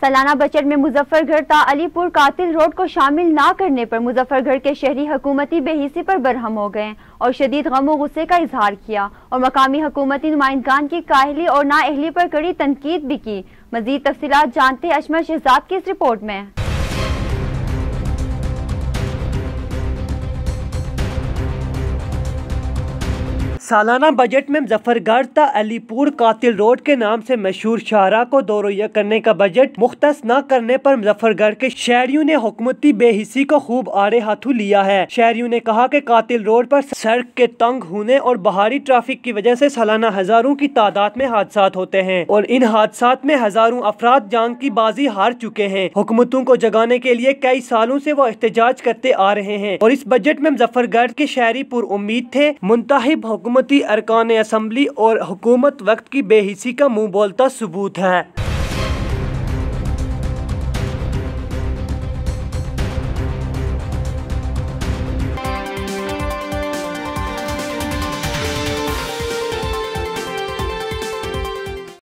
सालाना बजट में मुजफ्फरगढ़ ता अलीपुर कातिल रोड को शामिल ना करने पर मुजफ्फरगढ़ के शहरी हुकूमती बेहिसी पर बरहम हो गए और शदीद गम और गुस्से का इजहार किया और मकामी हुकूमती नुमाइंदगान की काहली और नाअहली पर कड़ी तनकीद भी की। मजीद तफसीलात जानते अजमल शहजाद की इस रिपोर्ट में। सालाना बजट में मुजफ्फरगढ़ ता अलीपुर कातिल रोड के नाम से मशहूर शाहरा को दो रोया करने का बजट मुख्तस न करने पर मुजफ्फरगढ़ के शहरियों ने हुकूमती बेहिसी को खूब आड़े हाथों लिया है। शहरियों ने कहा कि कातिल रोड पर सड़क के तंग होने और बाहरी ट्रैफिक की वजह से सालाना हजारों की तादाद में हादसा होते हैं और इन हादसा में हजारों अफराद जान की बाजी हार चुके हैं। हुकूमतों को जगाने के लिए कई सालों से वो एहतजाज करते आ रहे हैं और इस बजट में मुजफ्फरगढ़ के शहरी पुरउम्मीद थे। मुंतखब हुकूमती अरकान असम्बली और हुकूमत वक्त की बेहिसी का मुंह बोलता सबूत है।